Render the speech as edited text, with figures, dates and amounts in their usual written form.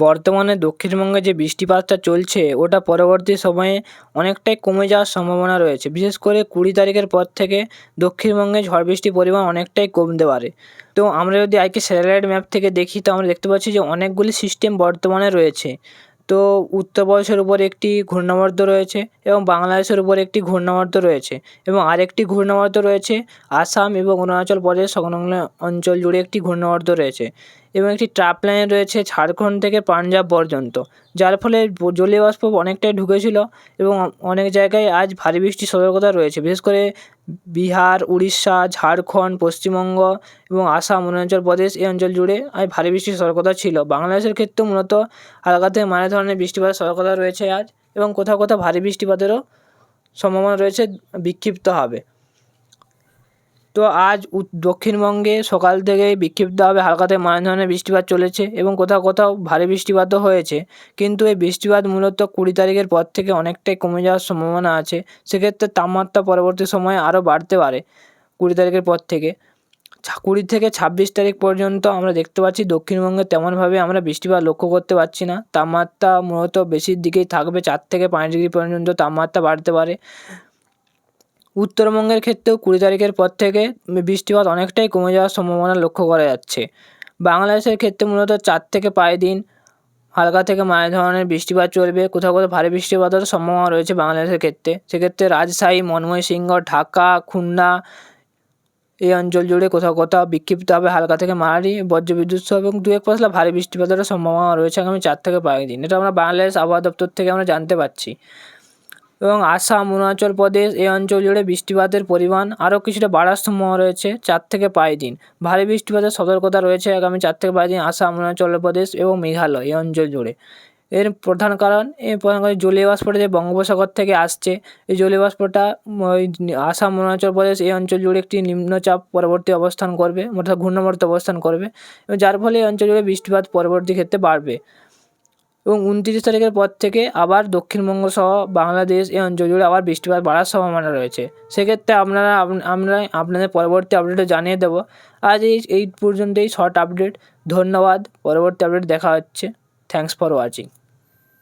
বর্তমানে দক্ষিণবঙ্গে যে বৃষ্টিপাতটা চলছে ওটা পরবর্তী সময়ে অনেকটাই কমে যাওয়ার সম্ভাবনা রয়েছে। বিশেষ করে 20 তারিখের পর থেকে দক্ষিণবঙ্গে ঝড় বৃষ্টির পরিমাণ অনেকটাই কমতে পারে। তো আমরা যদি আজকে স্যাটেলাইট ম্যাপ থেকে দেখি তো আমরা দেখতে পাচ্ছি যে অনেকগুলি সিস্টেম বর্তমানে রয়েছে। তো উত্তরপ্রদেশের উপর একটি ঘূর্ণাবর্ত রয়েছে এবং বাংলাদেশের উপর একটি ঘূর্ণাবর্ত রয়েছে এবং আরেকটি ঘূর্ণাবর্ত রয়েছে আসাম এবং অরুণাচল প্রদেশ সংলগ্ন অঞ্চল জুড়ে একটি ঘূর্ণাবর্ত রয়েছে এবং একটি ট্রাপ লাইন রয়েছে ঝাড়খণ্ড থেকে পাঞ্জাব পর্যন্ত, যার ফলে জলীয় বাষ্প অনেকটাই ঢুকেছিল এবং অনেক জায়গায় আজ ভারী বৃষ্টির সতর্কতা রয়েছে। বিশেষ করে বিহার, উড়িষ্যা, ঝাড়খণ্ড, পশ্চিমবঙ্গ এবং আসাম, অরুণাচল প্রদেশ এই অঞ্চল জুড়ে আজ ভারী বৃষ্টির সতর্কতা ছিল। বাংলাদেশের ক্ষেত্রেও মূলত হালকা থেকে মাঝারি ধরনের বৃষ্টিপাতের সতর্কতা রয়েছে আজ এবং কোথাও কোথাও ভারী বৃষ্টিপাতেরও সম্ভাবনা রয়েছে বিক্ষিপ্তভাবে। তো আজ দক্ষিণবঙ্গে সকাল থেকেই বিক্ষিপ্তভাবে হালকা থেকে মাঝারি ধরনের বৃষ্টিপাত চলেছে এবং কোথাও কোথাও ভারী বৃষ্টিপাতও হয়েছে, কিন্তু এই বৃষ্টিপাত মূলত 20 তারিখের পর থেকে অনেকটাই কমে যাওয়ার সম্ভাবনা আছে। সেক্ষেত্রে তাপমাত্রা পরবর্তী সময়ে আরও বাড়তে পারে 20 তারিখের পর থেকে। 20 থেকে 26 তারিখ পর্যন্ত আমরা দেখতে পাচ্ছি দক্ষিণবঙ্গে তেমনভাবে আমরা বৃষ্টিপাত লক্ষ্য করতে পারছি না। তাপমাত্রা মূলত বেশির দিকেই থাকবে, 4 থেকে 5 ডিগ্রি পর্যন্ত তাপমাত্রা বাড়তে পারে। উত্তরবঙ্গের ক্ষেত্রেও 20 তারিখের পর থেকে বৃষ্টিপাত অনেকটাই কমে যাওয়ার সম্ভাবনা লক্ষ্য করা যাচ্ছে। বাংলাদেশের ক্ষেত্রে মূলত 4 থেকে 5 দিন হালকা থেকে মাঝারি ধরনের বৃষ্টিপাত চলবে। কোথাও কোথাও ভারী বৃষ্টিপাতেরও সম্ভাবনা রয়েছে বাংলাদেশের ক্ষেত্রে। সেক্ষেত্রে রাজশাহী, ময়মনসিংহ, ঢাকা, খুলনা এই অঞ্চল জুড়ে কোথাও কোথাও বিক্ষিপ্তভাবে হালকা থেকে মাঝারি বজ্রবিদ্যুৎ সহ এবং 2-1 পশলা ভারী বৃষ্টিপাতেরও সম্ভাবনা রয়েছে আগামী 4 থেকে 5 দিন। এটা আমরা বাংলাদেশ আবহাওয়া দপ্তর থেকে আমরা জানতে পারছি। এবং আসাম, অরুণাচল প্রদেশ এই অঞ্চল জুড়ে বৃষ্টিপাতের পরিমাণ আরও কিছুটা বাড়ার সম্ভাবনা রয়েছে 4 থেকে 5 দিন। ভারী বৃষ্টিপাতের সতর্কতা রয়েছে আগামী 4 থেকে 5 দিন আসাম, অরুণাচল প্রদেশ এবং মেঘালয় এই অঞ্চল জুড়ে। এর প্রধান কারণ জলীয় বাষ্পটা যে বঙ্গোপসাগর থেকে আসছে, এই জলীয় বাষ্পটা ওই আসাম, অরুণাচল প্রদেশ এই অঞ্চল জুড়ে একটি নিম্নচাপ পরবর্তী অবস্থান করবে, অর্থাৎ ঘূর্ণাবর্ত অবস্থান করবে এবং যার ফলে এই অঞ্চল জুড়ে বৃষ্টিপাত পরবর্তী ক্ষেত্রে বাড়বে এবং 29 তারিখের পর থেকে আবার দক্ষিণবঙ্গ সহ বাংলাদেশ এই অঞ্চল জুড়ে আবার বৃষ্টিপাত বাড়ার সম্ভাবনা রয়েছে। সেক্ষেত্রে আমরা আপনাদের পরবর্তী আপডেটে জানিয়ে দেবো। আজ এই পর্যন্তই শর্ট আপডেট। ধন্যবাদ। পরবর্তী আপডেট দেখা হচ্ছে। Thanks for watching.